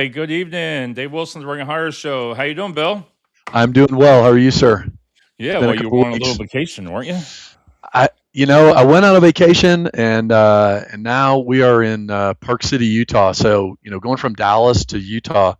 Hey, good evening. Dave Wilson's Ring of Hire Show. How you doing, Bill? I'm doing well. How are you, sir? Yeah, Been a well, you couple were of on a little weeks. vacation, weren't you? I went on a vacation and now we are in Park City, Utah. So, going from Dallas to Utah,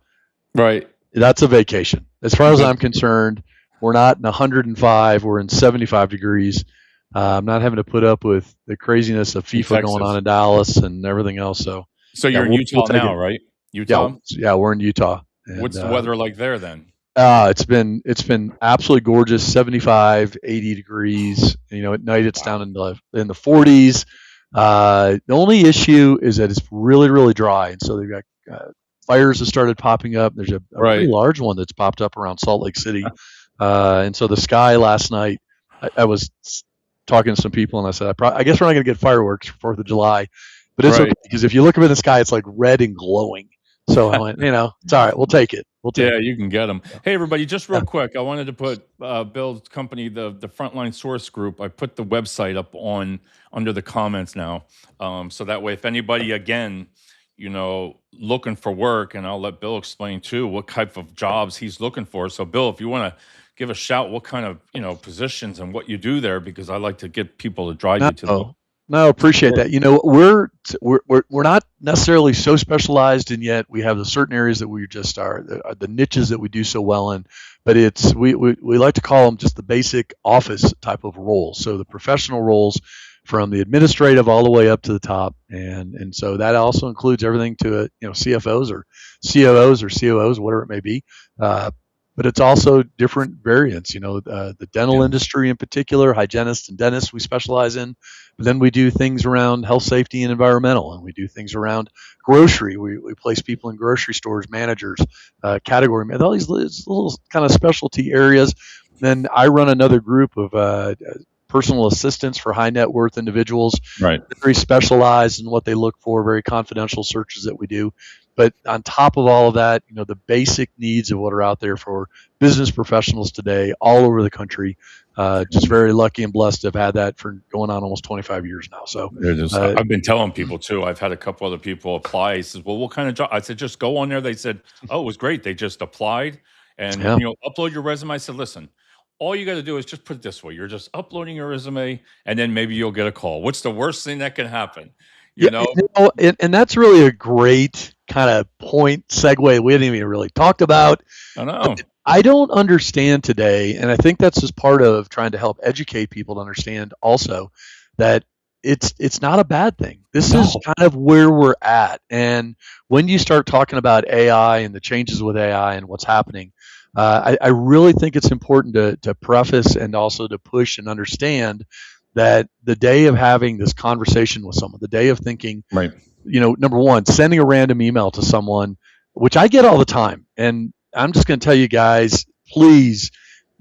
Right. that's a vacation. As far as Good. I'm concerned, we're not in 105, we're in 75 degrees. I'm not having to put up with the craziness of In FIFA going on Texas. in Dallas and everything else. So, So yeah, you're in we'll Utah take now, it. right? Yeah, Utah? yeah, we're in Utah, and What's the weather like there then? it's been absolutely gorgeous, 75, 80 degrees. At night it's down Wow. in the 40s. The only issue is that it's really, really dry, and so they've got fires that started popping up. There's a pretty Right. large one that's popped up around Salt Lake City, and so the sky last night. I was talking to some people, and I said, I guess we're not going to get fireworks for Fourth of July, but it's okay Right. because if you look up in the sky, it's like red and glowing. So I went, it's all right. We'll take it. We'll take Yeah, it. you can get them. Hey, everybody, just Yeah. real quick, I wanted to put Bill's company, the Frontline Source Group. I put the website up on under the comments now, so that way, if anybody again, looking for work, and I'll let Bill explain too what type of jobs he's looking for. So, Bill, if you want to give a shout, what kind of positions and what you do there, because I like to get people to drive you to the No, appreciate work. that. We're not necessarily so specialized in yet. We have the certain areas that we just are the niches that we do so well in, but we like to call them just the basic office type of roles. So the professional roles from the administrative all the way up to the top, and so that also includes everything to CFOs or COOs or COOs, whatever it may be. But it's also different variants. The dental Yeah. industry in particular, hygienists and dentists we specialize in. But then we do things around health, safety, and environmental, and we do things around grocery. We place people in grocery stores, managers, category, all these little kind of specialty areas. Then I run another group of personal assistants for high net worth individuals, Right. very specialized in what they look for, very confidential searches that we do. But on top of all of that, the basic needs of what are out there for business professionals today all over the country. Just very lucky and blessed to have had that for going on almost 25 years now. So, I've been telling people too. I've had a couple other people apply. He says, "Well, what kind of job?" I said, "Just go on there." They said, "Oh, it was great." They just applied and yeah, upload your resume. I said, "Listen, all you got to do is just put it this way: you're just uploading your resume, and then maybe you'll get a call. What's the worst thing that can happen? You yeah, know?" and that's really a great kind of point segue we hadn't even really talked about. I know. I don't understand today, and I think that's just part of trying to help educate people to understand also that it's not a bad thing. This is No. kind of where we're at, and when you start talking about AI and the changes with AI and what's happening, I really think it's important to preface and also to push and understand that the day of having this conversation with someone, the day of thinking, Right. number one, sending a random email to someone, which I get all the time. And I'm just going to tell you guys, please,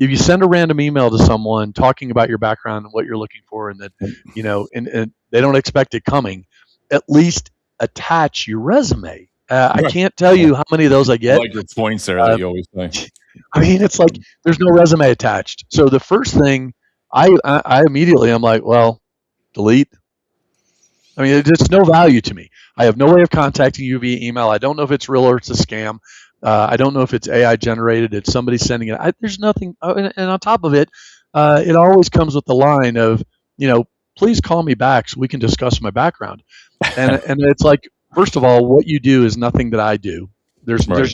if you send a random email to someone talking about your background and what you're looking for, and that, and they don't expect it coming, at least attach your resume. I Right. can't tell you how many of those I I get. like your points there that you always say. I mean, it's like there's no resume attached. So the first thing I immediately I'm like, well, delete. I mean, it's no value to me. I have no way of contacting you via email. I don't know if it's real or it's a scam. I don't know if it's AI generated. It's somebody sending it. There's nothing. And on top of it, it always comes with the line of, please call me back so we can discuss my background. And it's like, first of all, what you do is nothing that I do. Right.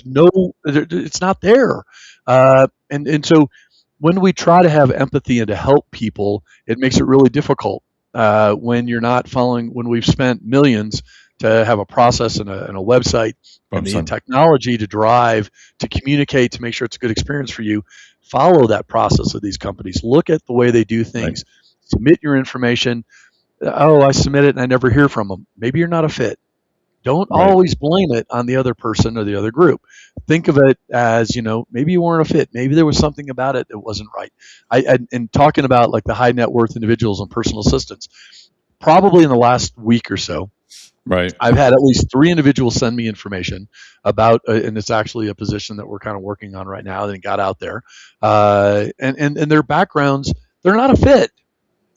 It's not there. And so when we try to have empathy and to help people, it makes it really difficult when you're not following. When we've spent millions to have a process and a website and the technology to drive, to communicate, to make sure it's a good experience for you, follow that process of these companies. Look at the way they do things. Right. Submit your information. Oh, I submit it and I never hear from them. Maybe you're not a fit. Don't always blame it on the other person or the other group. Think of it as, maybe you weren't a fit. Maybe there was something about it that wasn't right. And talking about like the high net worth individuals and personal assistants, probably in the last week or so, Right. I've had at least 3 individuals send me information about, and it's actually a position that we're kind of working on right now that got out there. And their backgrounds, they're not a fit.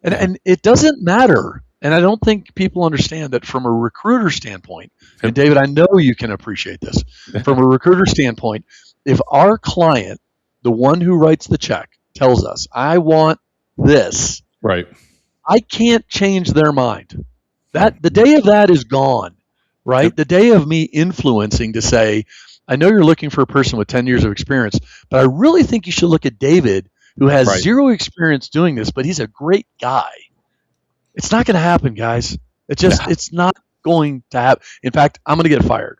And it doesn't matter And I don't think people understand that from a recruiter standpoint, and Yep. David, I know you can appreciate this. From a recruiter standpoint, if our client, the one who writes the check, tells us, I want this, Right. I can't change their mind. No. That the day of that is gone, right? Yep. The day of me influencing to say, I know you're looking for a person with 10 years of experience, but I really think you should look at David, who has Right. zero experience doing this, but he's a great guy. It's not going to happen, guys. Yeah. It's not going to happen. In fact, I'm going to get fired.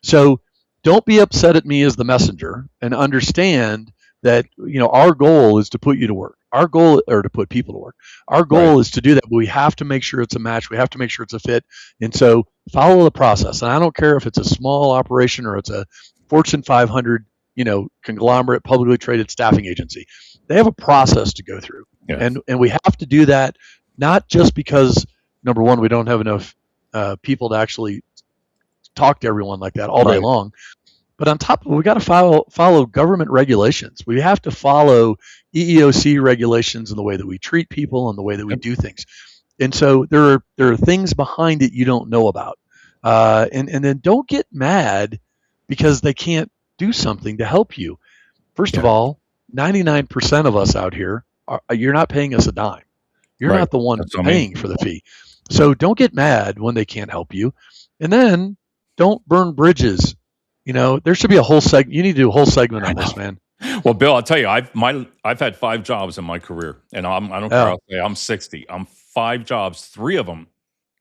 So don't be upset at me as the messenger, and understand that, our goal is to put you to work. Our goal, or to put people to work. Our Right. goal is to do that, but we have to make sure it's a match. We have to make sure it's a fit. And so follow the process. And I don't care if it's a small operation or it's a Fortune 500, conglomerate publicly traded staffing agency. They have a process to go through. Yeah. And we have to do that, not just because, number one, we don't have enough people to actually talk to everyone like that all day Right. long. But on top of it, we got to follow government regulations. We have to follow EEOC regulations in the way that we treat people and the way that we Yep. do things. And so there are things behind it you don't know about. And then don't get mad because they can't do something to help you. First of Yeah. all, 99% of us out here, you're not paying us a dime. You're Right. not the one That's what I mean. paying for the fee. So don't get mad when they can't help you. And then don't burn bridges. There should be a whole segment. You need to do a whole segment I on this, know. man. Well, Bill, I'll tell you, I've had 5 jobs in my career, and I don't care. Yeah, I'll say I'm 60. I'm 5 jobs. 3 of them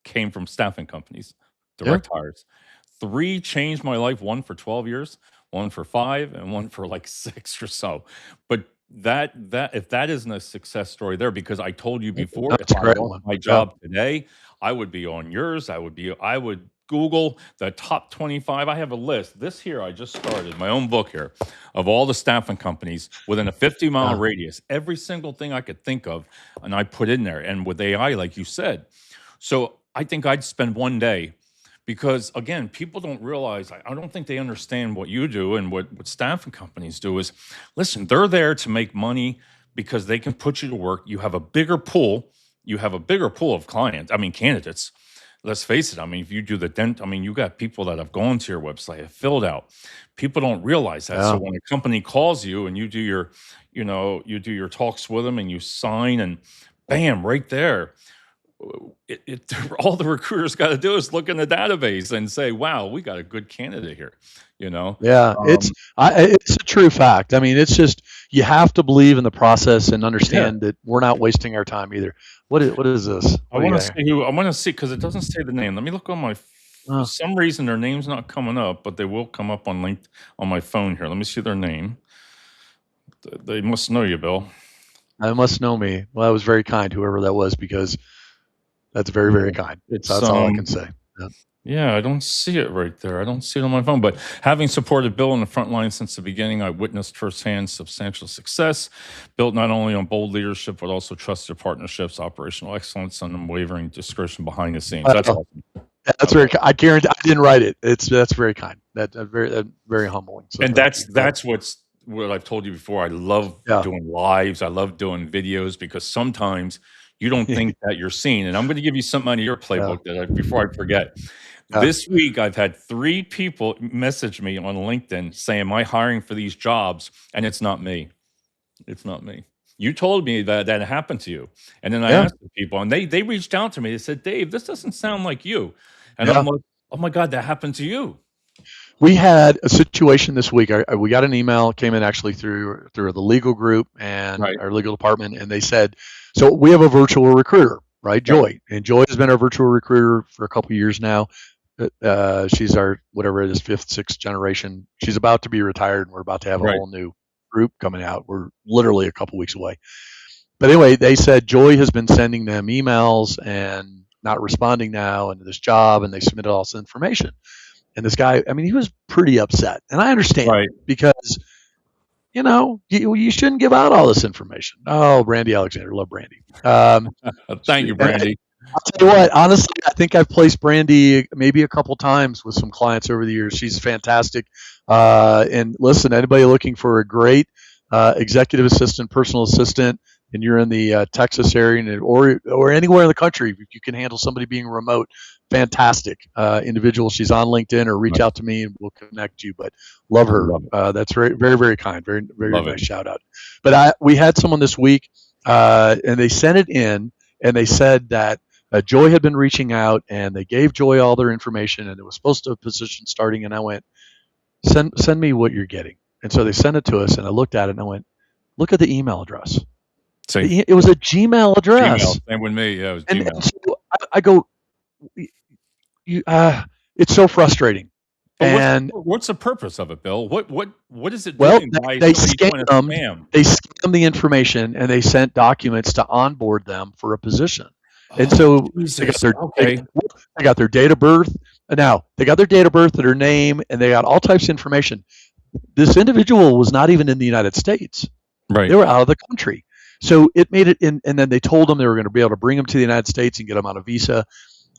came from staffing companies, yeah, direct hires. 3 changed my life. 1 for 12 years, 1 for 5, and 1 for like 6 or so. But that if that isn't a success story there, because I told you before, if that's a I great lost one. my Yeah, job today, I would be on yours. I would Google the top 25. I have a list. This here, I just started my own book here of all the staffing companies within a 50-mile yeah, radius. Every single thing I could think of, and I put in there. And with AI, like you said, so I think I'd spend one day, because again, people don't realize, I don't think they understand what you do and what staffing companies do is, listen, they're there to make money because they can put you to work. You have a bigger pool. You have a bigger pool of clients. I mean, candidates. Let's face it. I mean, if you do I mean, you got people that have gone to your website, have filled out. People don't realize that. So yeah, when a company calls you and you do you do your talks with them and you sign, and bam, right there, all the recruiters got to do is look in the database and say, "Wow, we got a good candidate here." You know, yeah. um, It's a true fact. I mean, it's just you have to believe in the process and yeah. understand that we're not wasting our time either. What is this? I What do you want to got here? see who. I want to see, because it doesn't say the name. Let me look on my. For Oh, some reason, their name's not coming up, but they will come up on link on my phone here. Let me see their name. They must know you, Bill. I must know me. Well, that was very kind, whoever that was, because that's very, very Yeah. kind. So It's that's all I can say. Yeah. Yeah, I don't see it right there. I don't see it on my phone. But having supported Bill in the front line since the beginning, I witnessed firsthand substantial success, built not only on bold leadership, but also trusted partnerships, operational excellence, and unwavering discretion behind the scenes. That's Well, awesome. that's I very. love it. I guarantee I didn't write it. That's very kind. Very humbling. So And thank you. that's what I've told you before. I love Yeah. doing lives. I love doing videos, because sometimes you don't think that you're seen. And I'm going to give you something out of your Yeah. playbook before I forget. Yeah. This week, I've had 3 people message me on LinkedIn saying, "Am I hiring for these jobs?" And it's not me. It's not me. You told me that happened to you, and then I Yeah. asked the people, and they reached out to me. They said, "Dave, this doesn't sound like you." And I'm Yeah. like, "Oh my god, that happened to you." We had a situation this week. We got an email, came in actually through the legal group and Right, our legal department, and they said, so we have a virtual recruiter, right? right, Joy, and Joy has been our virtual recruiter for a couple of years now. She's our whatever it is, fifth, sixth generation. She's about to be retired, and we're about to have a right, whole new group coming out. We're literally a couple weeks away. But anyway, they said Joy has been sending them emails and not responding now into this job, and they submitted all this information. And this guy, I mean, he was pretty upset, and I understand right. because you shouldn't give out all this information. Oh, Brandy Alexander, love Brandy. Thank you, And Brandy. I'll tell you what, honestly, I think I've placed Brandy maybe a couple times with some clients over the years. She's fantastic. And listen, anybody looking for a great executive assistant, personal assistant and you're in the Texas area or anywhere in the country, if you can handle somebody being remote, fantastic individual. She's on LinkedIn, or reach Nice. out to me and we'll connect you. But love her. Love it. That's very, very, very kind. Very, very Love nice it. shout out. But we had someone this week, and they sent it in, and they said that Joy had been reaching out, and they gave Joy all their information, and it was supposed to have a position starting. And I went, send me what you're getting. And so they sent it to us, and I looked at it, and I went, look at the email address. Same. It was a Gmail address. Gmail. Same with me. Yeah, it was Gmail. And so I go, it's so frustrating. But And what's the purpose of it, Bill? What is it well, doing by they somebody doing a spam? they scammed the information, and they sent documents to onboard them for a position. And Oh, so Jesus. they Okay. got their date of birth. Now they got their date of birth, their name, and they got all types of information. This individual was not even in the United States. Right. They were out of the country. So it made it in, and then they told them they were going to be able to bring them to the United States and get them on a visa.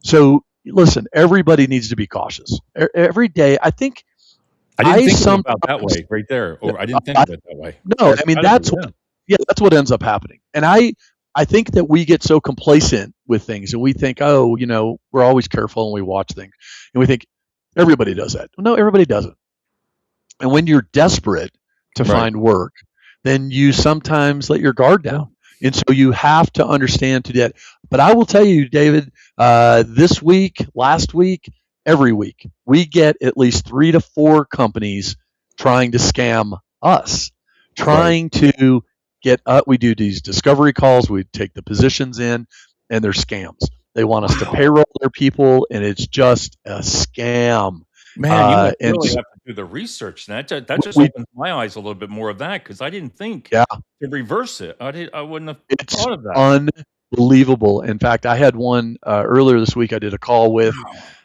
So listen, everybody needs to be cautious. Every day, I think I didn't think sometimes, about it that way right there. Or I didn't think of it that way. no, I mean that's what ends up happening. And I think that we get so complacent with things, and we think, oh, we're always careful, and we watch things, and we think everybody does that. No, everybody doesn't. And when you're desperate to Right. find work, then you sometimes let your guard down. And so you have to understand to that. But I will tell you, David, this week, last week, every week, we get at least 3 to 4 companies trying to scam us, trying to get we do these discovery calls, we take the positions in, and they're scams. They want us to payroll their people, and it's just a scam. Man, you and really so have to do the research. And that just we, opens my eyes a little bit more of that, because I didn't think yeah, to reverse it. I wouldn't have it's thought of that. unbelievable. In fact, I had one earlier this week. I did a call with,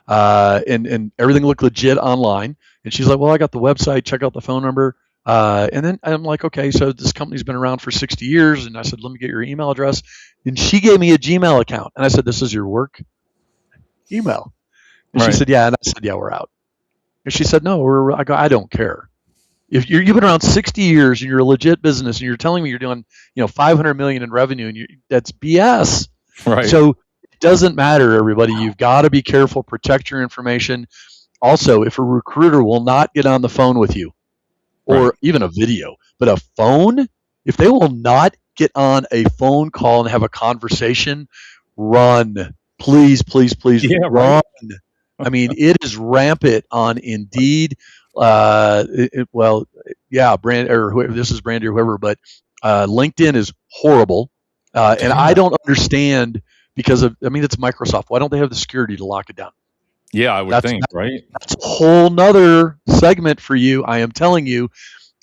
and everything looked legit online. And she's like, "Well, I got the website. Check out the phone number." And then I'm like, "Okay, so this company's been around for 60 years." And I said, "Let me get your email address." And she gave me a Gmail account, and I said, "This is your work email?" And she said, "Yeah." And I said, "Yeah, we're out." And she said, "No, I go, I don't care. If you've been around 60 years and you're a legit business, and you're telling me you're doing, 500 million in revenue, and that's BS." Right. So it doesn't matter, everybody. You've got to be careful, protect your information. Also, if a recruiter will not get on the phone with you, or even a video, but a phone, if they will not get on a phone call and have a conversation, run. Please, please, please, Yeah, run. I mean, it is rampant on Indeed. Well, yeah, this is Brandy or whoever, but LinkedIn is horrible, and I don't understand because it's Microsoft. Why don't they have the security to lock it down? Yeah, I would think, right? That's a whole nother segment for you. I am telling you,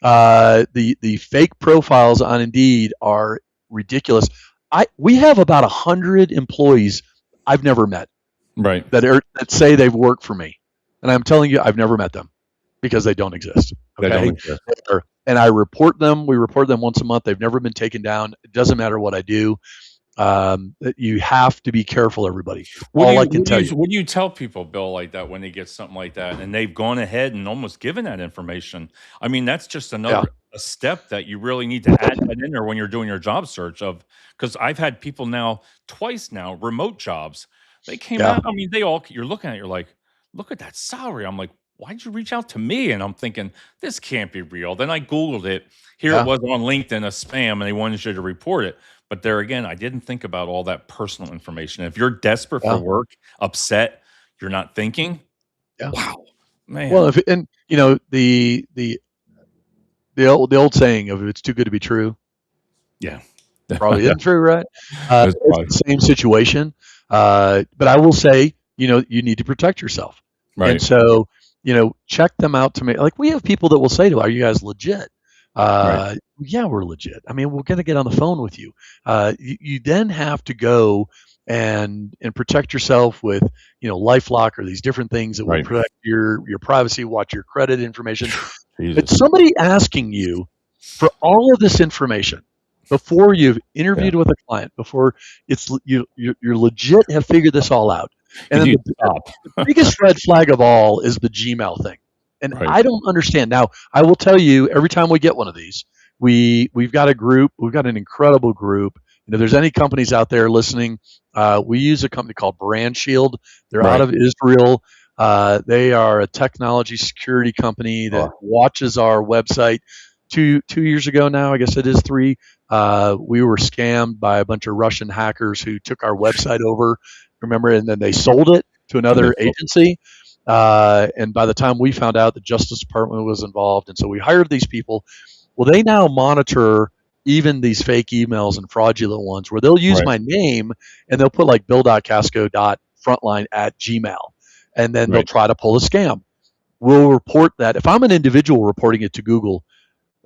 the fake profiles on Indeed are ridiculous. We have about 100 employees I've never met. Right. That say they've worked for me, and I'm telling you, I've never met them because they don't exist. Okay, They don't exist. And I report them. We report them once a month. They've never been taken down. It doesn't matter what I do. You have to be careful, everybody. What do you tell people, Bill, like that when they get something like that and they've gone ahead and almost given that information? I mean, that's just a step that you really need to add that in there when you're doing your job search because I've had people twice now, remote jobs. They came out. I mean, you're looking at it, you're like, look at that salary. I'm like, why'd you reach out to me? And I'm thinking, this can't be real. Then I Googled it. Here it was on LinkedIn, a spam, and they wanted you to report it. But there again, I didn't think about all that personal information. If you're desperate for work, upset, you're not thinking. Yeah. Wow, man. Well, the old saying of "if it's too good to be true," yeah, probably isn't true, right? It's the same situation. But I will say, you need to protect yourself, right? And so, check them out to me. Like we have people that will say to, "Are you guys legit?" Right. Yeah, we're legit. I mean, we're going to get on the phone with you. You then have to go and protect yourself with, LifeLock or these different things that will protect your privacy, watch your credit information. It's somebody asking you for all of this information before you've interviewed with a client, before you're legit have figured this all out. And then the biggest red flag of all is the Gmail thing. And I don't understand. Now, I will tell you, every time we get one of these, we've got a group. We've got an incredible group. If there's any companies out there listening, we use a company called Brand Shield. They're out Right. of Israel. They are a technology security company that Oh, watches our website. 2 years ago now, I guess it is three. We were scammed by a bunch of Russian hackers who took our website over. Remember, and then they sold it to and they another feel agency. And by the time we found out, the Justice Department was involved, and so we hired these people. Well, they now monitor even these fake emails and fraudulent ones where they'll use right, my name and they'll put like bill.casco.frontline@gmail, and then they'll right. try to pull a scam. We'll report that. If I'm an individual reporting it to Google,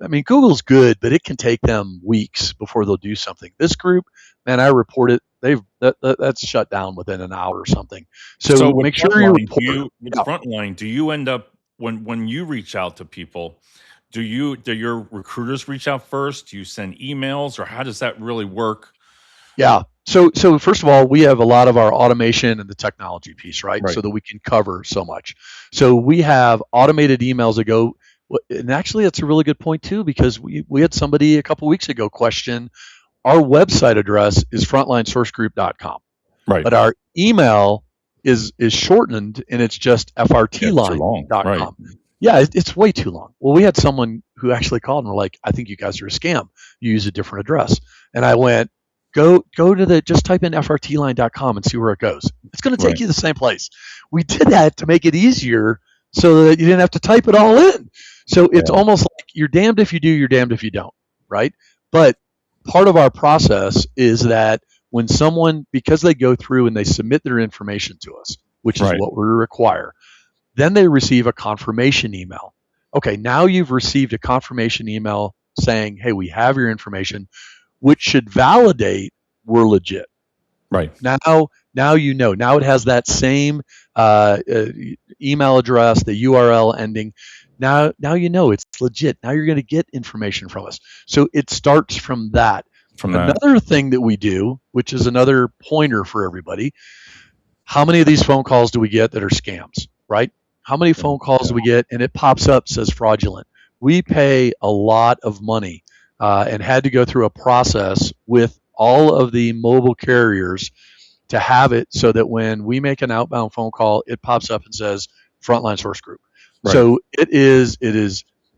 I mean, Google's good, but it can take them weeks before they'll do something. This group, man, I report it. That's shut down within an hour or something. So So with make sure you Frontline, report. Yeah, do you end up when you reach out to people, do your recruiters reach out first? Do you send emails, or how does that really work? yeah. So first of all, we have a lot of our automation and the technology piece, right? Right, So that we can cover so much. So we have automated emails that go, and actually, that's a really good point too, because we had somebody a couple weeks ago question our website address is frontlinesourcegroup.com, right. but our email is shortened and it's just Yeah, it's too long. Right, frtline.com. Yeah, it's way too long. Well, we had someone who actually called and were like, I think you guys are a scam. You use a different address. And I went, go to the just type in frtline.com and see where it goes. It's going to take right. you the same place. We did that to make it easier so that you didn't have to type it all in. So it's Yeah, almost like you're damned if you do, you're damned if you don't, right? But part of our process is that when someone, because they go through and they submit their information to us, which is right, what we require, then they receive a confirmation email. Okay, now you've received a confirmation email saying, hey, we have your information, which should validate we're legit. right, Now you know. Now it has that same email address, the URL ending. Now you know it's legit. Now you're going to get information from us. So it starts from that. from that. Another thing that we do, which is another pointer for everybody, how many of these phone calls do we get that are scams, right? How many phone calls do we get and it pops up, says fraudulent? We pay a lot of money and had to go through a process with all of the mobile carriers to have it so that when we make an outbound phone call, it pops up and says Frontline Source Group. Right, So it is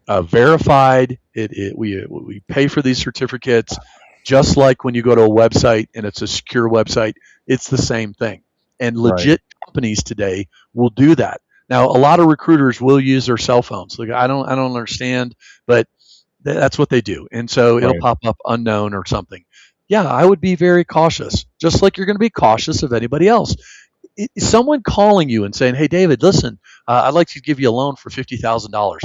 verified. We pay for these certificates just like when you go to a website and it's a secure website. It's the same thing. And right, legit companies today will do that. Now, a lot of recruiters will use their cell phones. Like I don't understand, but that's what they do. And so it'll right. pop up unknown or something. Yeah, I would be very cautious, just like you're going to be cautious of anybody else. Someone calling you and saying, "Hey, David, listen, I'd like to give you a loan for $50,000."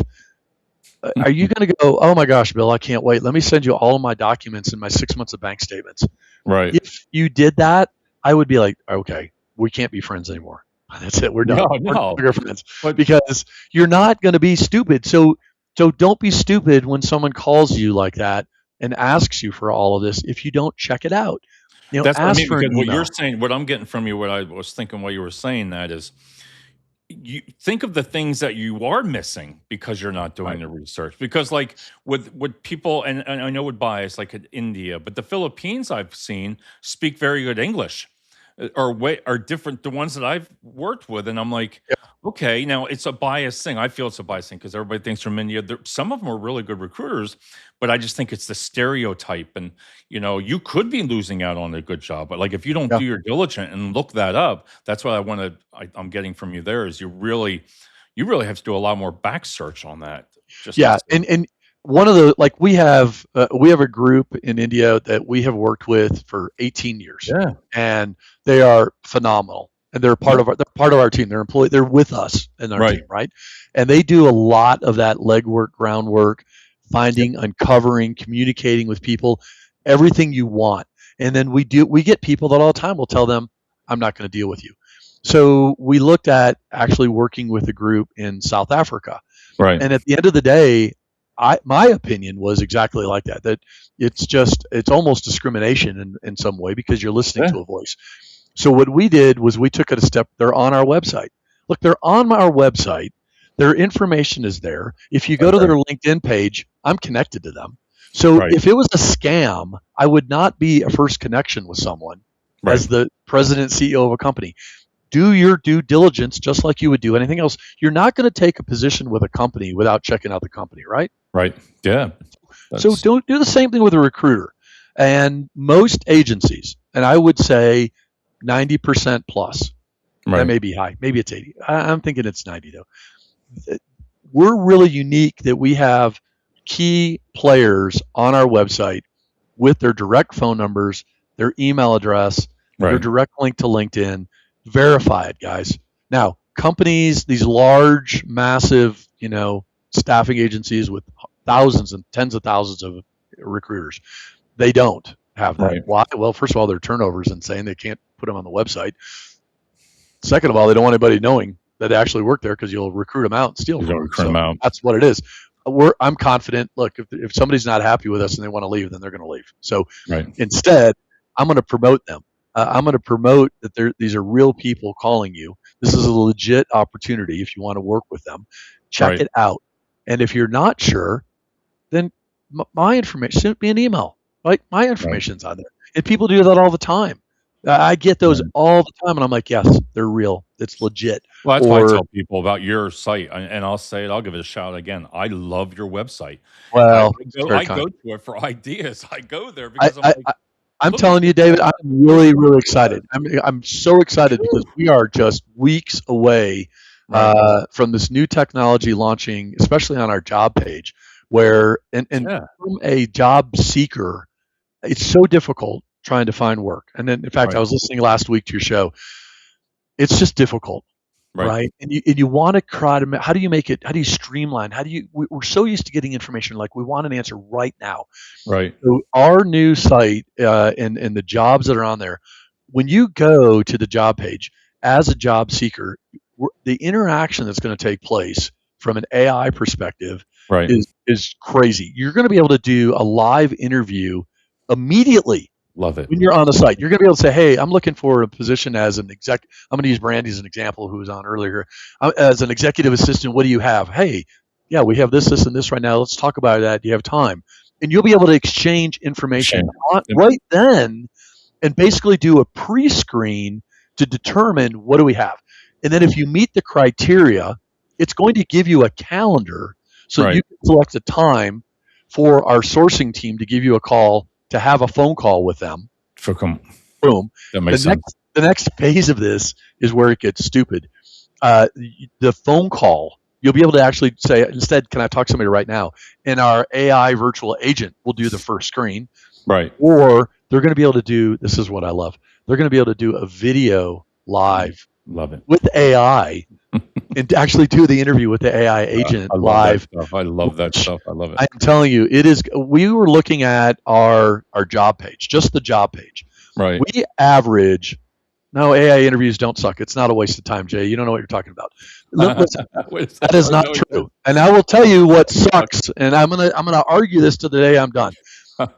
Are you going to go, "Oh my gosh, Bill, I can't wait. Let me send you all of my documents and my 6 months of bank statements." Right. If you did that, I would be like, "Okay, we can't be friends anymore. That's it. We're No, done. We're no no. longer friends," But because you're not going to be stupid. So don't be stupid when someone calls you like that and asks you for all of this if you don't check it out. that's what I Ask mean, for an because what you're email. saying, what I'm getting from you, what I was thinking while you were saying that is, you think of the things that you are missing because you're not doing Right. the research. Because like with people, and I know with bias, like in India, but the Philippines I've seen speak very good English, or way are different the ones that I've worked with, and I'm like, Yeah. okay, now it's a bias thing. I feel it's a bias thing because everybody thinks from India. Some of them are really good recruiters, but I just think it's the stereotype, and you could be losing out on a good job. But like if you don't Yeah. do your diligent and look that up, that's what I'm getting from you there is you really have to do a lot more back search on that just to Yeah, see. and one of the like we have a group in India that we have worked with for 18 years, Yeah. and they are phenomenal. And Yep. they're part of our team. They're employed. They're with us in our Right. team, right? And they do a lot of that legwork, groundwork, Yep. finding, uncovering, communicating with people, everything you want. And then we get people that all the time will tell them, "I'm not going to deal with you." So we looked at actually working with a group in South Africa, Right. and at the end of the day, my opinion was exactly like that. That it's almost discrimination in some way because you're listening Yeah. to a voice. So what we did was we took it a step. They're on our website. Look, they're on our website. Their information is there. If you go to Okay. their LinkedIn page, I'm connected to them. So Right. if it was a scam, I would not be a first connection with someone Right. as the president CEO of a company. Do your due diligence just like you would do anything else. You're not going to take a position with a company without checking out the company, right? Right. Yeah. So That's don't do the same thing with a recruiter. And most agencies, and I would say 90% plus, that right. may be high, maybe it's 80. I'm thinking it's 90 though. We're really unique that we have key players on our website with their direct phone numbers, their email address, their Right. direct link to LinkedIn. Verify it, guys. Now, companies, these large, massive, staffing agencies with thousands and tens of thousands of recruiters, they don't have that. Right. Why? Well, first of all, their turnover is insane. They can't put them on the website. Second of all, they don't want anybody knowing that they actually work there because you'll recruit them out and steal You from don't them. recruit them So out. that's what it is. I'm confident. Look, if somebody's not happy with us and they want to leave, then they're going to leave. So Right. instead, I'm going to promote them. I'm going to promote that these are real people calling you. This is a legit opportunity if you want to work with them. Check Right. it out. And if you're not sure, then my information, send me an email. Right? My Right. information's on there. And people do that all the time. I get those Right. all the time, and I'm like, yes, they're real. It's legit. Well, that's why I Or, tell people about your site, and I'll say it. I'll give it a shout again. I love your website. I, well, I it's go very I kind. go to it for ideas. I go there I, because I'm I, like, I I'm look at telling you, this David, I'm stuff. Here's really, what really it excited. does. I'm so excited because Whew. we are just weeks away Right. from this new technology launching, especially on our job page, where and Yeah. from a job seeker, it's so difficult trying to find work. And then, in fact, I Right. was listening last week to your show. It's just difficult, Right. right? And you want to try to how do you make it? How do you streamline? How do you? We're so used to getting information like we want an answer right now. Right. So our new site and the jobs that are on there, when you go to the job page as a job seeker, the interaction that's going to take place from an AI perspective Right. is crazy. You're going to be able to do a live interview immediately Love it. when you're on the site. You're going to be able to say, "Hey, I'm looking for a position as an exec." I'm going to use Brandy as an example, who was on earlier. As an executive assistant, what do you have? Hey, yeah, we have this, and this right now. Let's talk about that. Do you have time? And you'll be able to exchange information Shame. Yep. right then and basically do a pre-screen to determine what do we have. And then if you meet the criteria, it's going to give you a calendar so Right. you can select a time for our sourcing team to give you a call to have a phone call with them. For come. Boom. That The makes sense. next phase of this is where it gets stupid. The phone call, you'll be able to actually say, instead, can I talk to somebody right now? And our AI virtual agent will do the first screen. Right. Or they're going to be able to do, this is what I love, they're going to be able to do a video live Love it. with AI and actually do the interview with the AI agent I love that live. stuff. I love that stuff. I love it. I'm telling you, it is. We were looking at our job page, just the job page. Right. We average. No, AI interviews don't suck. It's not a waste of time, Jay. You don't know what you're talking about. Listen, Wait a that second. is not true. And I will tell you what sucks. And I'm gonna argue this to the day I'm done.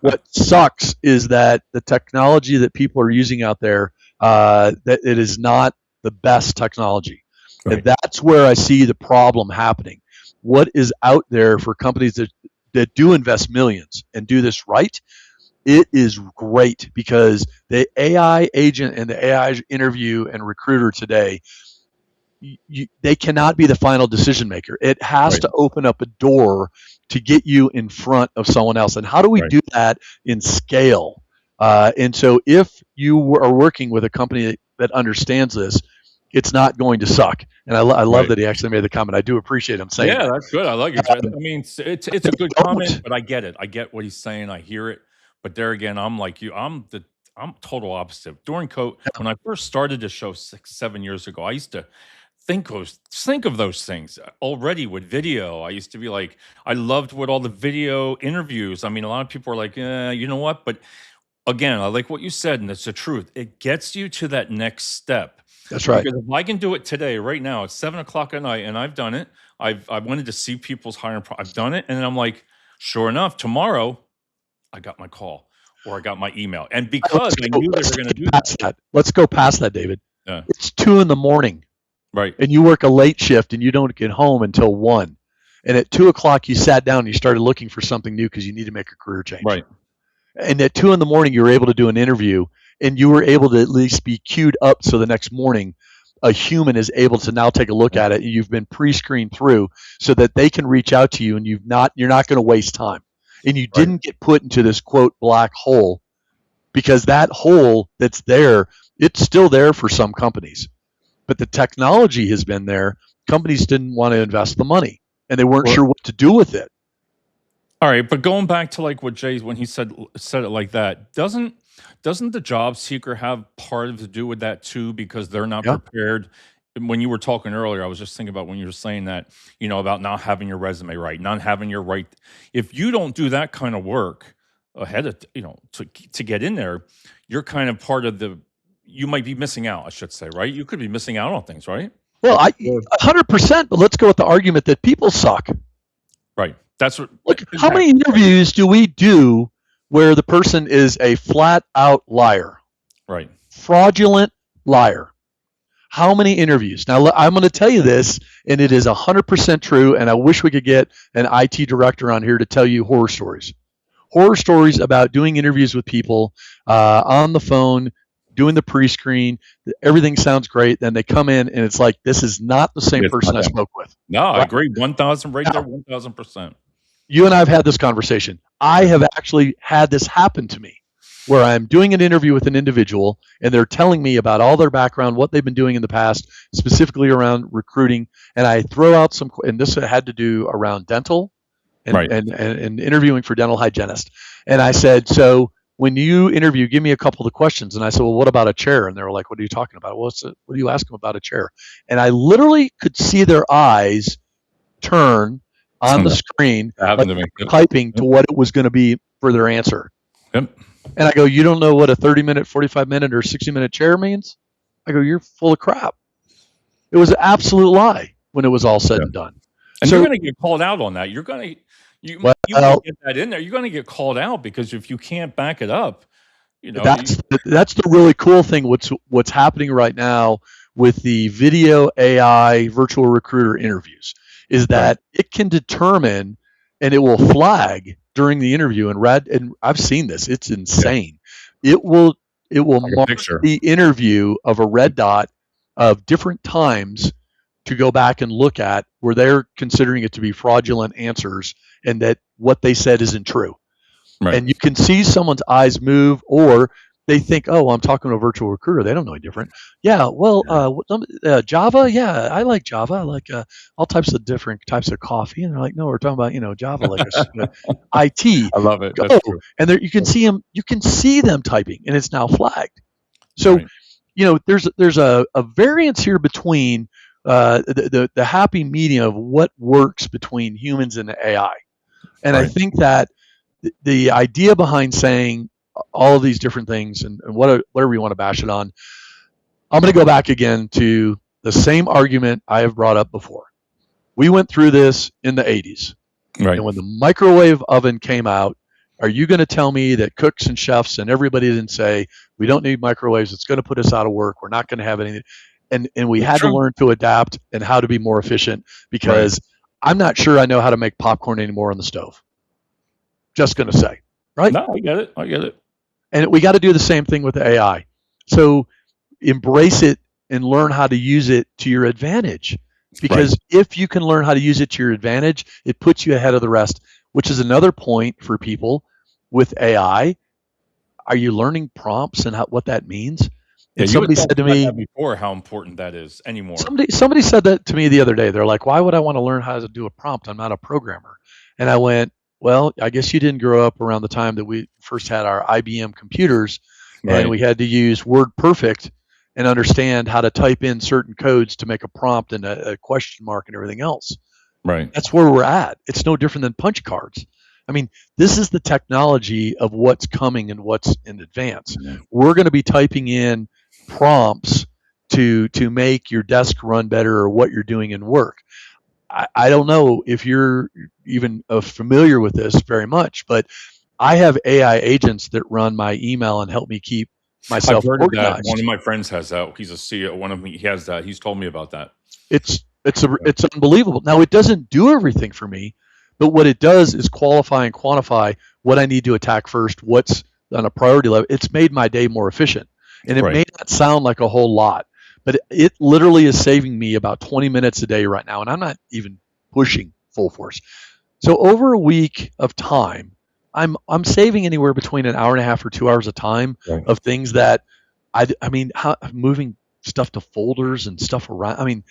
What sucks is that the technology that people are using out there, that it is not the best technology. Right. And that's where I see the problem happening. What is out there for companies that do invest millions and do this right, it is great because the AI agent and the AI interview and recruiter today, they cannot be the final decision maker. It has Right. to open up a door to get you in front of someone else. And how do we Right. do that in scale? And so if you are working with a company that understands this, it's not going to suck. And I love Right. that he actually made the comment. I do appreciate him saying Yeah, that. that's good. I like it. I mean, it's a good comment, Don't. but I get it. I get what he's saying. I hear it. But there again, I'm like you. I'm total opposite. During COVID, when I first started the show 6, 7 years ago, I used to think of those things already with video. I used to be like, I loved with all the video interviews. I mean, a lot of people are like, you know what? But again, I like what you said, and it's the truth. It gets you to that next step. That's right. Because if I can do it today, right now, it's 7 o'clock at night, and I've done it. I wanted to see people's hiring. I've done it, and then I'm like, sure enough, tomorrow I got my call or I got my email, and because I knew they were going to do that. Past that. Let's go past that, David. Yeah. It's 2 a.m. Right. and you work a late shift and you don't get home until 1. and at 2 o'clock you sat down and you started looking for something new because you need to make a career change. Right. And at 2 in the morning you were able to do an interview, and you were able to at least be queued up so the next morning a human is able to now take a look at it, and you've been pre-screened through so that they can reach out to you, and you're not going to waste time, and you didn't get put into this quote black hole, because that hole that's there, it's still there for some companies, but the technology has been there. Companies didn't want to invest the money, and they weren't sure what to do with it. All right, but going back to like what Jay, when he said it like that, doesn't the job seeker have part of to do with that too? Because they're not prepared. When you were talking earlier, I was just thinking about when you were saying that, about not having your resume right, not having your right. If you don't do that kind of work ahead of, to get in there, you're kind of part of you might be missing out, I should say, right? You could be missing out on things, right? Well, 100%, but let's go with the argument that people suck. Right. That's what. Look, how many interviews do we do where the person is a flat out liar? Right. Fraudulent liar. How many interviews? Now, I'm going to tell you this, and it is 100% true, and I wish we could get an IT director on here to tell you horror stories. Horror stories about doing interviews with people on the phone, doing the pre-screen. Everything sounds great. Then they come in, and it's like, this is not the same person I spoke with. No, I agree. 1,000 right there, 1,000%. You and I have had this conversation. I have actually had this happen to me, where I'm doing an interview with an individual, and they're telling me about all their background, what they've been doing in the past, specifically around recruiting. And I throw out and this had to do around dental and interviewing for dental hygienist. And I said, so when you interview, give me a couple of questions. And I said, well, what about a chair? And they were like, what are you talking about? What do you ask them about a chair? And I literally could see their eyes turn on the screen, typing to what it was going to be for their answer. Yep. And I go, you don't know what a 30-minute, 45-minute, or 60-minute chair means? I go, you're full of crap. It was an absolute lie when it was all said and done. And so, you're going to get called out on that. You get that in there. You're going to get called out, because if you can't back it up, that's the really cool thing. What's happening right now with the video AI virtual recruiter interviews is that it can determine, and it will flag during the interview, and I've seen this. It's insane. Yeah. It will mark the interview of a red dot of different times to go back and look at where they're considering it to be fraudulent answers, and that what they said isn't true. Right. And you can see someone's eyes move, or they think, oh, I'm talking to a virtual recruiter. They don't know any different. Yeah, well, Java, yeah, I like Java. I like all types of different types of coffee. And they're like, no, we're talking about, Java, like IT. I love it. That's true. And you can see them. You can see them typing, and it's now flagged. So, there's a variance here between the happy medium of what works between humans and the AI. And I think that the idea behind saying all of these different things and whatever you want to bash it on, I'm going to go back again to the same argument I have brought up before. We went through this in the 80s. Right. And when the microwave oven came out, are you going to tell me that cooks and chefs and everybody didn't say, we don't need microwaves, it's going to put us out of work, we're not going to have anything? And we had to learn to adapt and how to be more efficient, because I'm not sure I know how to make popcorn anymore on the stove. Just going to say, right? No, I get it. And we got to do the same thing with the AI. So embrace it and learn how to use it to your advantage. Because if you can learn how to use it to your advantage, it puts you ahead of the rest, which is another point for people with AI. Are you learning prompts and what that means? And somebody said to me before how important that is anymore. Somebody said that to me the other day. They're like, why would I want to learn how to do a prompt? I'm not a programmer. And I went, well, I guess you didn't grow up around the time that we first had our IBM computers, and we had to use WordPerfect and understand how to type in certain codes to make a prompt and a question mark and everything else. Right. That's where we're at. It's no different than punch cards. I mean, this is the technology of what's coming and what's in advance. Mm-hmm. We're going to be typing in prompts to make your desk run better or what you're doing in work. I don't know if you're even familiar with this very much, but I have AI agents that run my email and help me keep myself organized. One of my friends has that. He's a CEO. He has that. He's told me about that. It's It's unbelievable. Now it doesn't do everything for me, but what it does is qualify and quantify what I need to attack first, what's on a priority level. It's made my day more efficient, and it Right. may not sound like a whole lot, but it literally is saving me about 20 minutes a day right now, and I'm not even pushing full force. So over a week of time, I'm saving anywhere between an hour and a half or 2 hours of time Right. of things that I mean, moving stuff to folders and stuff around. I mean,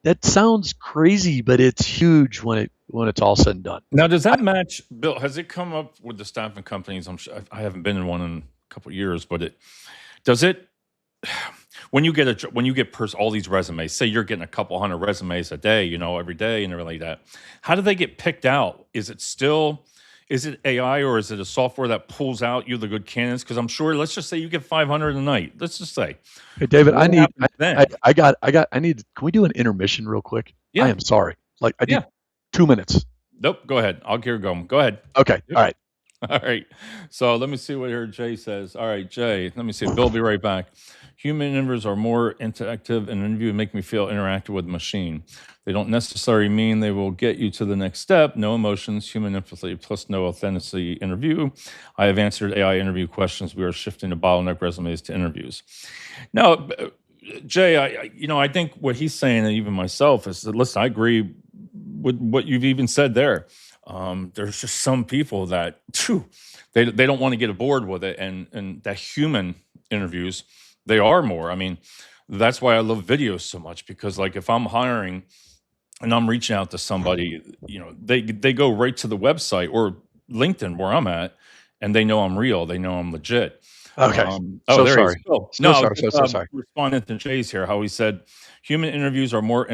that sounds crazy, but it's huge when it's all said and done. Now, does that match, Bill? Has it come up with the staffing companies? I'm sure I haven't been in one in a couple of years, but does it when you get all these resumes. Say you're getting a couple hundred resumes a day, every day, and everything like that. How do they get picked out? Is it AI or is it a software that pulls out you the good candidates? Because I'm sure. Let's just say you get 500 a night. Let's just say. Hey, David, What happens then? I need. Can we do an intermission real quick? I Yeah, am sorry. Like I yeah. need 2 minutes. Nope. Go ahead. I'll get her going. Go ahead. Okay. Yep. All right. All right. So let me see what here Jay says. All right, Jay. Let me see. Bill, be right back. Human interviews are more interactive, and an interview make me feel interactive with the machine. They don't necessarily mean they will get you to the next step. No emotions, human empathy, plus no authenticity interview. I have answered AI interview questions. We are shifting the bottleneck resumes to interviews. Now, Jay, I think what he's saying, and even myself, is that listen, I agree with what you've even said there. There's just some people that they don't want to get aboard with it, and that human interviews they are more. I mean, that's why I love videos so much because like if I'm hiring and I'm reaching out to somebody, they go right to the website or LinkedIn where I'm at, and they know I'm real. They know I'm legit. Okay. Oh, So there he is. sorry. Oh, So no, I was sorry. just So sorry. responding to Jay's here, how he said human interviews are more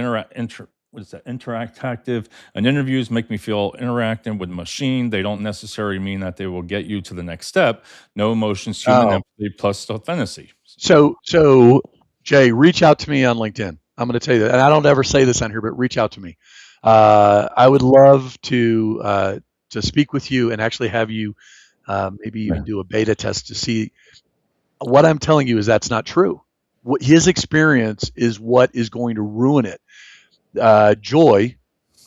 what is that? Interactive. And interviews make me feel interacting with machine. They don't necessarily mean that they will get you to the next step. No emotions, human Oh, empathy plus authenticity. so Jay, reach out to me on LinkedIn. I'm going to tell you that, and I don't ever say this on here, but reach out to me. I would love to speak with you and actually have you maybe Yeah. even do a beta test to see what I'm telling you is that's not true. What his experience is what is going to ruin it. Joy,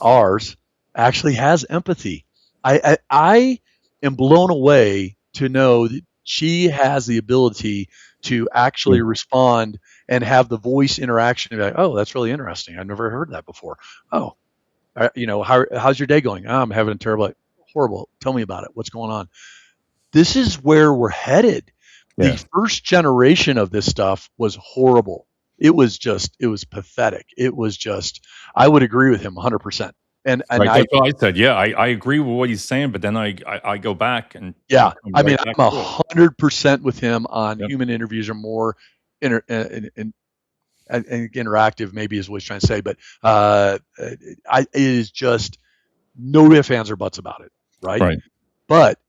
ours, actually has empathy. I am blown away to know that she has the ability to actually respond and have the voice interaction. Like, oh, that's really interesting. I've never heard that before. Oh, how's your day going? Oh, I'm having a terrible, horrible. Tell me about it. What's going on? This is where we're headed. The Yeah. first generation of this stuff was horrible. It was pathetic. It was just, I would agree with him 100%. And Right. That's what I said. Yeah, I agree with what he's saying, but then I go back and yeah, come I mean, right back I'm to it. 100% with him on Yep. human interviews are more and interactive, maybe is what he's trying to say, but it is just no ifs, ands, or buts about it, right? Right. But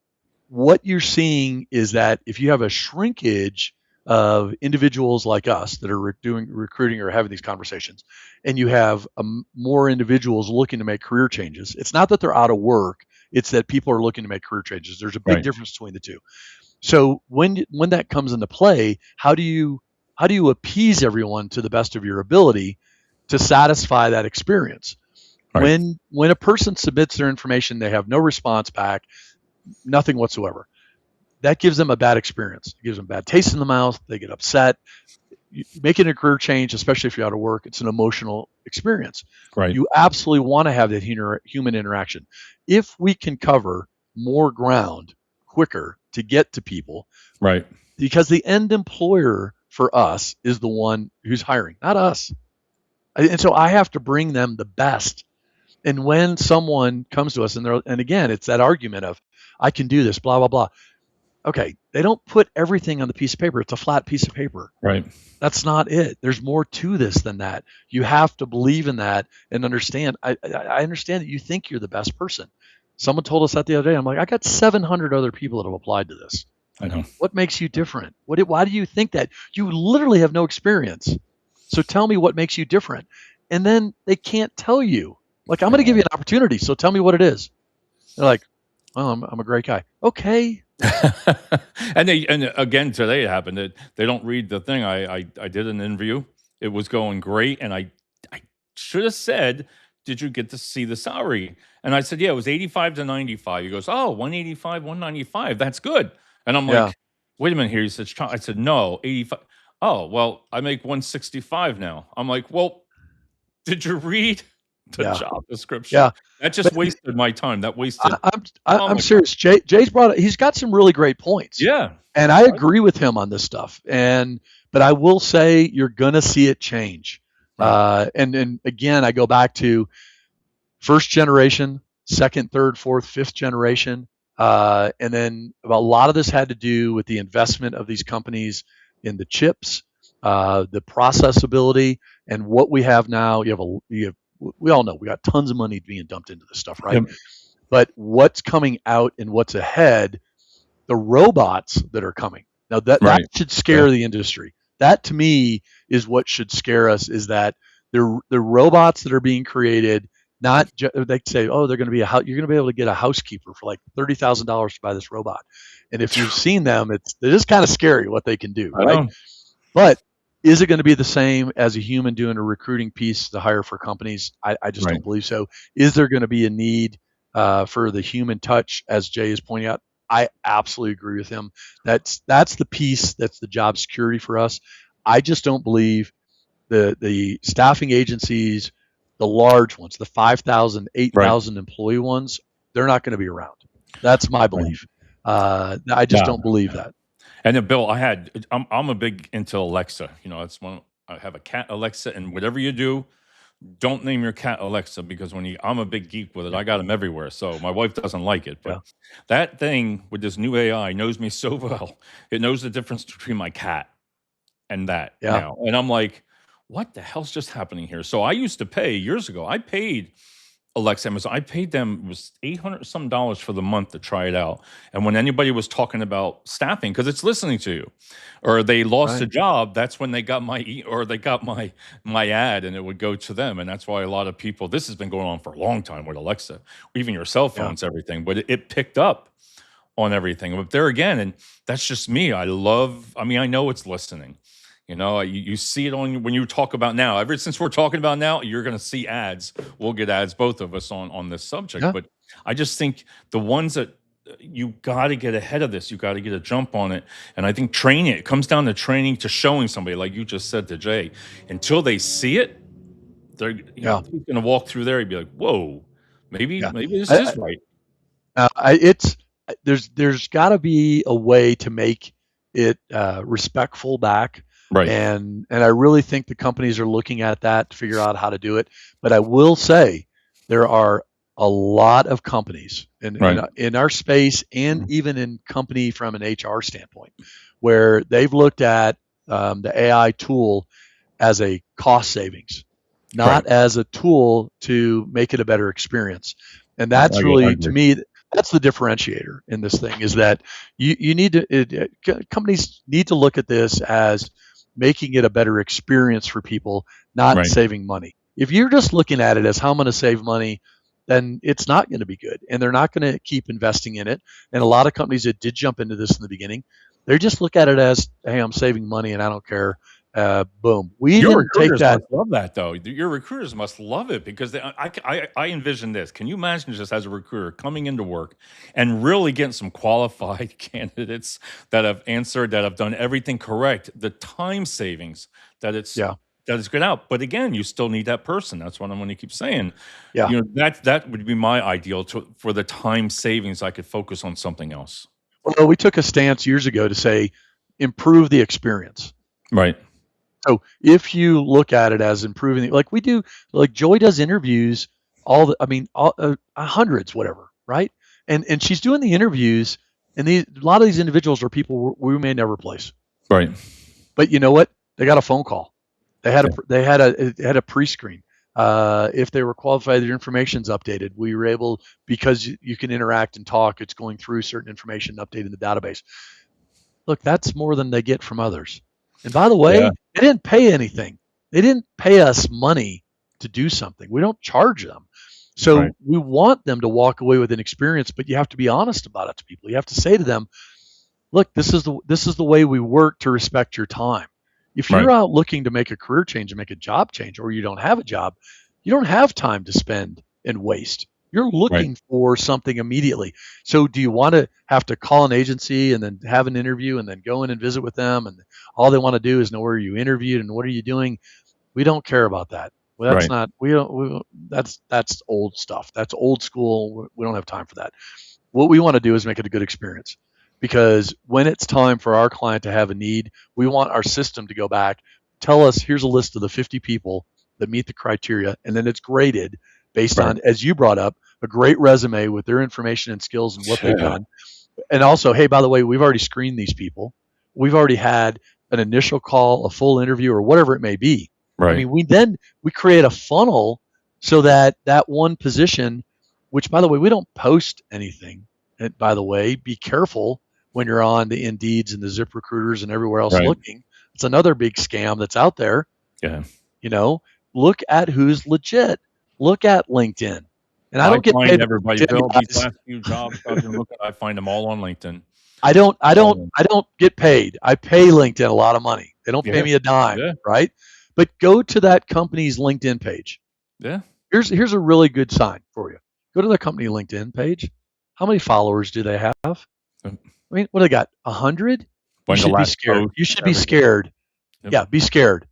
what you're seeing is that if you have a shrinkage of individuals like us that are doing recruiting or having these conversations, and you have more individuals looking to make career changes, it's not that they're out of work; it's that people are looking to make career changes. There's a big Right. difference between the two. So when that comes into play, how do you appease everyone to the best of your ability to satisfy that experience? Right. When a person submits their information, they have no response back, nothing whatsoever. That gives them a bad experience. It gives them bad taste in the mouth. They get upset. Making a career change, especially if you're out of work, it's an emotional experience. Right. You absolutely want to have that human interaction. If we can cover more ground quicker to get to people, Right. because the end employer for us is the one who's hiring, not us. And so I have to bring them the best. And when someone comes to us and again, it's that argument of, I can do this, blah, blah, blah. Okay, they don't put everything on the piece of paper. It's a flat piece of paper. Right. That's not it. There's more to this than that. You have to believe in that and understand. I understand that you think you're the best person. Someone told us that the other day. I'm like, I got 700 other people that have applied to this. I know. What makes you different? Why do you think that? You literally have no experience. So tell me what makes you different. And then they can't tell you. Like, I'm going to give you an opportunity. So tell me what it is. They're like, oh, I'm a great guy. Okay. and again today it happened that they don't read the thing. I did an interview. It was going great, and I should have said, did you get to see the salary? And I said, yeah, it was 85 to 95. He goes, oh, 185, 195. That's good. And I'm Yeah, like, wait a minute here. He says, I said, no, 85. Oh, well, I make 165 now. I'm like, well, did you read the yeah, job description? yeah. That just But wasted my time. That I, wasted, I'm oh I'm my God. serious. Jay's brought. He's got some really great points, Yeah. and I agree with him on this stuff. But I will say you're gonna see it change. Right. And again, I go back to first generation, second, third, fourth, fifth generation. And then a lot of this had to do with the investment of these companies in the chips, the processability, and what we have now. We all know we got tons of money being dumped into this stuff, right? Yep. But what's coming out and what's ahead, the robots that are coming now, that Right. should Yeah. scare the industry. That to me is what should scare us, is that the robots that are being created, not they say, oh, they're going to be you're going to be able to get a housekeeper for like $30,000 to buy this robot. And if you've seen them, it is kind of scary what they can do, I right? know. But is it going to be the same as a human doing a recruiting piece to hire for companies? I just Right. don't believe so. Is there going to be a need for the human touch, as Jay is pointing out? I absolutely agree with him. That's the piece that's the job security for us. I just don't believe the staffing agencies, the large ones, the 5,000, eight Right. thousand employee ones, they're not going to be around. That's my Right. belief. I just Yeah. don't believe that. And then Bill, I'm a big into Alexa. You know, that's one. I have a cat Alexa, and whatever you do, don't name your cat Alexa because I'm a big geek with it. I got them everywhere. So my wife doesn't like it, but Yeah, that thing with this new AI knows me so well. It knows the difference between my cat and that yeah, now. And I'm like, what the hell's just happening here? So I used to pay years ago. I paid Alexa Amazon. I paid them, it was 800 some dollars for the month to try it out. And when anybody was talking about staffing, because it's listening to you, or they lost a right, job, that's when they got or they got my ad, and it would go to them. And that's why a lot of people. This has been going on for a long time with Alexa, even your cell yeah, phones, everything. But it picked up on everything. But there again, and that's just me. I mean, I know it's listening. You know, you see it on when you talk about now. Ever since we're talking about now, you're going to see ads. We'll get ads, both of us, on this subject. yeah, But I just think the ones that you got to get ahead of this, you got to get a jump on it. And I think training, it comes down to training, to showing somebody, like you just said to Jay, until they see it, yeah, he's going to walk through there and be like, whoa, yeah. maybe this I, is right. it's there's got to be a way to make it respectful back, Right, and I really think the companies are looking at that to figure out how to do it. But I will say there are a lot of companies right, in our space, and even in company from an HR standpoint, where they've looked at the AI tool as a cost savings, right. not as a tool to make it a better experience. And I, that's I really, to agree. me, that's the differentiator in this thing, is that you need to, companies need to look at this as making it a better experience for people, not Right, saving money. If you're just looking at it as how I'm going to save money, then it's not going to be good. And they're not going to keep investing in it. And a lot of companies that did jump into this in the beginning, they just look at it as, hey, I'm saving money and I don't care. Boom. We your didn't take recruiters that. must love that, though. Your recruiters must love it because I envision this. Can you imagine, just as a recruiter coming into work and really getting some qualified candidates that have answered, that have done everything correct, the time savings that it's Yeah. that is good out. But again, you still need that person. That's what I'm going to keep saying. Yeah. You know, that would be my ideal for the time savings. I could focus on something else. Well, we took a stance years ago to say, improve the experience. Right. So if you look at it as improving, like we do, like Joy does interviews, hundreds, whatever, right? And she's doing the interviews, and a lot of these individuals are people we may never place. Right. But you know what? They got a phone call. They had Yeah. a pre-screen. If they were qualified, their information's updated. We were able, because you can interact and talk. It's going through certain information, updating the database. Look, that's more than they get from others. And by the Yeah. way, they didn't pay anything. They didn't pay us money to do something. We don't charge them. Right. So we want them to walk away with an experience, but you have to be honest about it to people. You have to say to them, look, this is the way we work to respect your time. If Right. you're out looking to make a career change and make a job change, or you don't have a job, You don't have time to spend and waste. You're Right. looking for something immediately. So do you want to have to call an agency and then have an interview and then go in and visit with them and all they want to do is know where you interviewed and what are you doing? We don't care about that. Well, that's Right. not we don't we, that's old stuff. That's old school. We don't have time for that. What we want to do is make it a good experience, because when it's time for our client to have a need, we want our system to go back, tell us, here's a list of the 50 people that meet the criteria, and then it's graded based Right. on, as you brought up, a great resume with their information and skills and what they've Yeah. done. And also, hey, by the way, we've already screened these people. We've already had an initial call, a full interview, or whatever it may be. I Right. mean, we create a funnel so that that one position, which by the way, we don't post anything. And by the way, be careful when you're on the Indeeds and the Zip Recruiters and everywhere else Right. looking. It's another big scam that's out there. Yeah. You know, look at who's legit. Look at LinkedIn. And I I don't get find paid on everybody, LinkedIn, Bill, these guys. last few jobs I've been looking, I find them all on LinkedIn. I don't I All don't of them. I don't get paid. I pay LinkedIn a lot of money. They don't pay Yeah. me a dime, Yeah. right? But go to that company's LinkedIn page. Yeah. Here's a really good sign for you. Go to the company LinkedIn page. How many followers do they have? Yep. I mean, what do they got? 100? You When the should be last scared. post, You should be everything. scared. Yep. Yeah, be scared,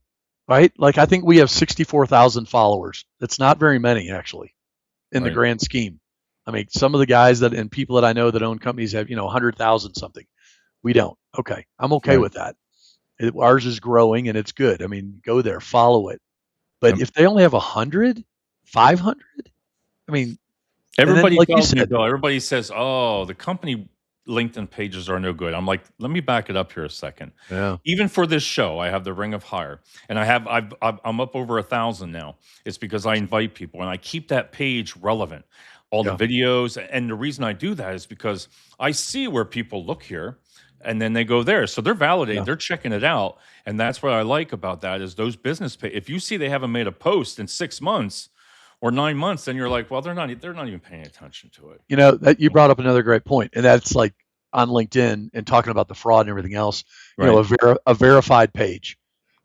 right? Like I think we have 64,000 followers. That's not very many actually in the Right. grand scheme. I mean, some of the guys that and people that I know that own companies have, 100,000 something. We don't. Okay. I'm okay Right. with that. Ours is growing and it's good. I mean, go there, follow it. But Yep. if they only have 100, 500, I mean, and then Everybody like you tells me, said, Bill, everybody says, "Oh, the company LinkedIn pages are no good." I'm like, "Let me back it up here a second." yeah, Even for this show, I have the Ring of Hire, and I'm up over 1,000 now. It's because I invite people, and I keep that page relevant. All the yeah, videos, and the reason I do that is because I see where people look here, and then they go there, so they're validated, yeah. they're checking it out, and that's what I like about that is those business if you see they haven't made a post in 6 months or 9 months, then you're like, well, they're not even paying attention to it. That you brought up another great point, and that's like on LinkedIn and talking about the fraud and everything else. Right. A verified page.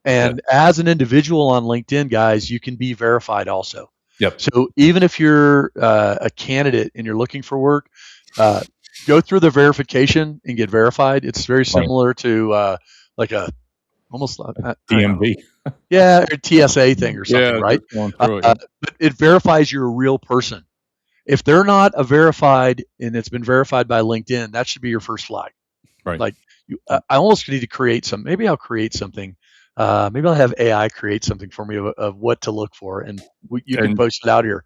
Yeah. And as an individual on LinkedIn, guys, you can be verified also. Yep. So even if you're a candidate and you're looking for work, uh, go through the verification and get verified. It's very Right. similar to like a almost I don't know, DMV. yeah, or TSA thing or something, Yeah, right? just going through it. But it verifies you're a real person. If they're not a verified and it's been verified by LinkedIn, that should be your first flag. Right. Like I almost need to create some. Maybe I'll create something. Maybe I'll have AI create something for me of what to look for, and you can And post it out here.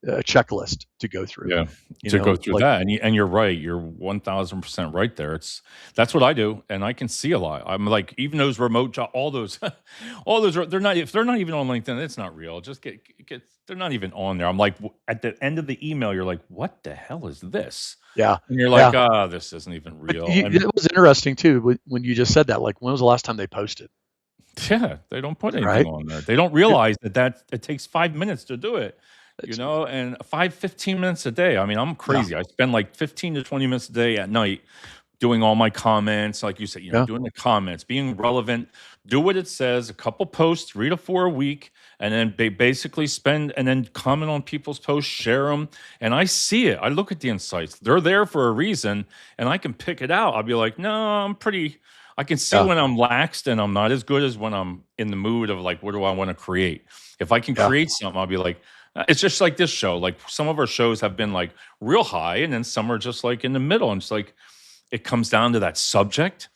A checklist to go through. yeah, to go through Like that, and you're right. You're 1,000% right there. That's what I do, and I can see a lot. I'm like, even those remote job, all those, all those. They're not if they're not even on LinkedIn. It's not real. Just get. They're not even on there. I'm like, at the end of the email, you're like, what the hell is this? yeah, And you're yeah. like, ah, this isn't even But real. And it was interesting too when you just said that. Like, when was the last time they posted? yeah, they don't put anything Right? on there. They don't It- realize that it takes 5 minutes to do it, It's and 15 minutes a day. I mean, I'm yeah, crazy. I spend like 15 to 20 minutes a day at night doing all my comments, like you said, yeah, doing the comments, being relevant, do what it says, a couple posts, 3 to 4 a week, and then they basically spend and then comment on people's posts, share them, and I see it. I look at the insights. They're there for a reason, and I can pick it out. I'll be like, "No, I can see yeah, when I'm laxed and I'm not as good as when I'm in the mood of like, what do I want to create? If I can yeah, create something, I'll be like, it's just like this show. Like some of our shows have been like real high, and then some are just like in the middle. And it's like it comes down to that subject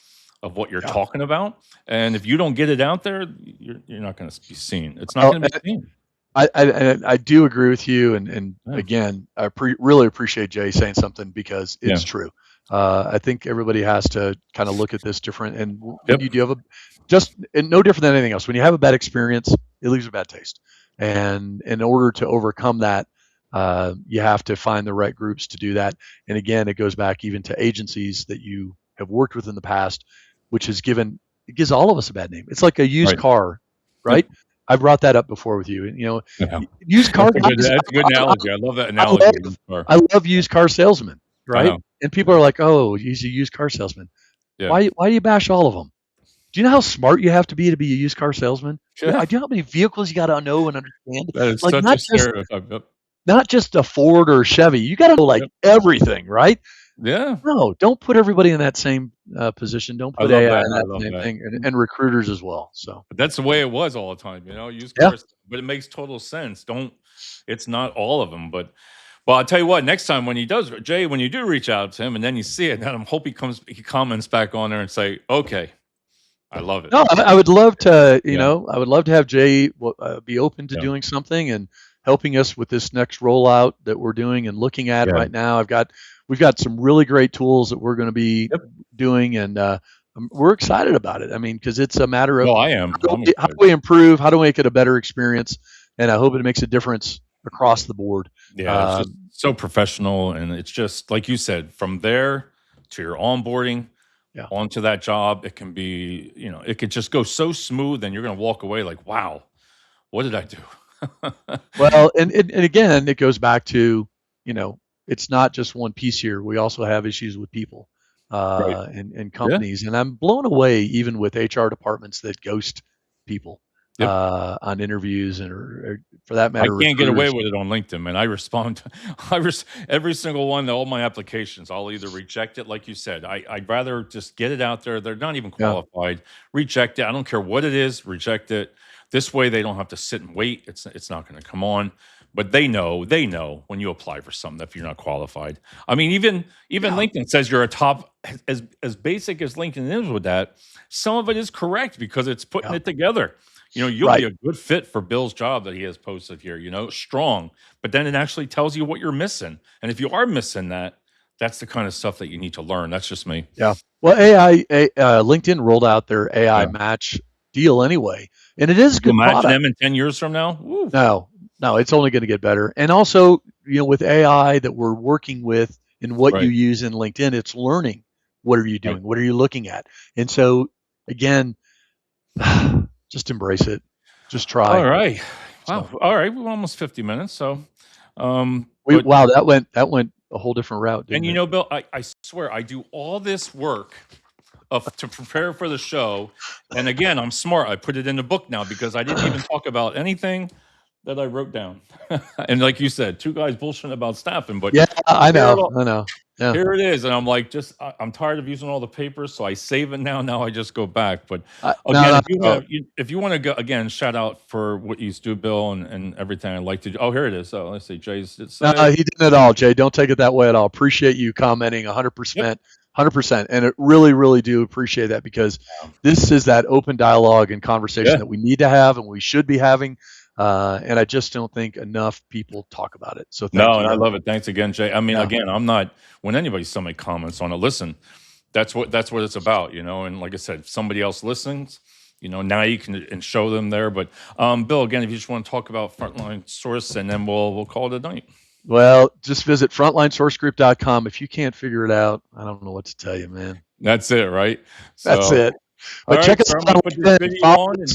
of what you're yeah. talking about. And if you don't get it out there, you're not going to be seen. It's not Oh, going to be seen. I do agree with you, and Yeah. again, really appreciate Jay saying something because Yeah. it's true. I think everybody has to kind of look at this different, and when Yep. you do have and no different than anything else, when you have a bad experience, it leaves a bad taste, and in order to overcome that, you have to find the right groups to do that. And again, it goes back even to agencies that you have worked with in the past, which it gives all of us a bad name. It's like a used Right. car, Yep. right? I brought that up before with you. Yeah. Used car guys. That's a good analogy. I love that I analogy. love, I love used car salesmen, I right? know. And people are like, "Oh, he's a used car salesman." Yeah. Why do you bash all of them? Do you know how smart you have to be a used car salesman? Yeah, Yeah, do you know how many vehicles you got to know and understand? that is Like such a not just stereotype. Yep. not just a Ford or a Chevy. You got to know like Yep. everything, right? Yeah. No, don't put everybody in that same position. Don't I put love AI that. in I that love same that. thing, and recruiters as well. So But that's the way it was all the time, you know, used yeah, cars, but it makes total sense. Don't it's not all of them, but well, I'll tell you what, next time when he does, Jay, when you do reach out to him and then you see it, then I hope he comments back on there and say, "Okay, I love it." no, I would love to. Yeah, I would love to have Jay be open to yeah, doing something and helping us with this next rollout that we're doing and looking at yeah. right now. We've got some really great tools that we're going to be Yep. doing, and we're excited about it. I mean, because it's a matter No, of I am. I'm how do excited. we improve, how do we make it a better experience, and I hope it makes a difference across the board. Yeah, it's just Um, so professional and it's just like you said, from there to your onboarding yeah. onto that job, it can be, you know, it could just go so smooth and you're going to walk away like, "Wow, what did I do?" Well, and again, it goes back to, you know, it's not just one piece here. We also have issues with people Right. and Yeah. companies, and I'm blown away even with HR departments that ghost people Yep. on interviews and or for that I matter, can't get away recruiters. with it on LinkedIn, man. I respond to every single one, all my applications. I'll either reject it, like you said. I'd rather just get it out there. They're not even Yeah, qualified. Reject it. I don't care what it is. Reject it. This way, they don't have to sit and wait. It's not going to come on. But they know when you apply for something if you're not qualified. I mean, even yeah, LinkedIn says you're a top. As basic as LinkedIn is with that, some of it is correct because it's putting yeah. it together. You know, you'll be Right. a good fit for Bill's job that he has posted here, you know, strong, but then it actually tells you what you're missing. And if you are missing that, that's the kind of stuff that you need to learn. That's just me. Yeah. Well, LinkedIn rolled out their AI Yeah. match deal anyway, and it is a Could you good imagine product. them in 10 years from now? Woo. No, no, it's only going to get better. And also, with AI that we're working with and what you Right. use in LinkedIn, it's learning. What are you Right. doing? What are you looking at? And so, again, just embrace it. Just All try. right. Wow. So All right. We're almost 50 minutes. So, we but, wow, that went a whole different route, and didn't you it? know, Bill, I swear I do all this work to prepare for the show. And again, I'm smart. I put it in the book now because I didn't even talk about anything that I wrote down. And like you said, two guys bullshitting about staffing, but Yeah, I here know. it, I know. Yeah. here it is. And I'm like, I'm tired of using all the papers, so I save it now. Now I just go back. But No, again, no, if you no. want to, if you want to go again, shout out for what you do, Bill, and everything I like to do. Oh, here it is. So let's see, Jay's. It No, say, he didn't at all, Jay. Don't take it that way at all. Appreciate you commenting yep. 100%, 100%. And it really, really do appreciate that because this is that open dialogue and conversation Yeah. that we need to have and we should be having. And I just don't think enough people talk about it. So thank No, you. and I love it. Thanks again, Jay. I mean, Yeah. again, I'm not when anybody somebody comments on it, listen, that's what it's about, you know. And like I said, if somebody else listens, you know, now you can and show them there. But Bill, again, if you just want to talk about Frontline Source and then we'll call it a night. Well, just visit frontlinesourcegroup.com. If you can't figure it out, I don't know what to tell you, man. That's it, right? That's So it. all But right, check us sir, I'm out gonna on put this LinkedIn. video on and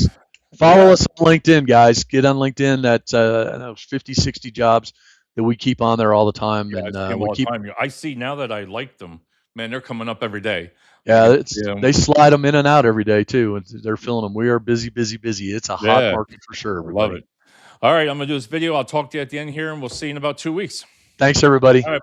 Follow yeah. us on LinkedIn, guys. Get on LinkedIn. That's I don't know, 50, 60 jobs that we keep on there all the time, Yeah, I and see them we all the keep. time. I see now that I like them, man, they're coming up every day. I Yeah, can it's see 'em. they slide them in and out every day too, and they're filling them. We are busy, busy, busy. It's a hot Yeah, market for sure, I love everybody. it. All right, I'm gonna do this video. I'll talk to you at the end here, and we'll see you in about 2 weeks. Thanks, everybody. All right.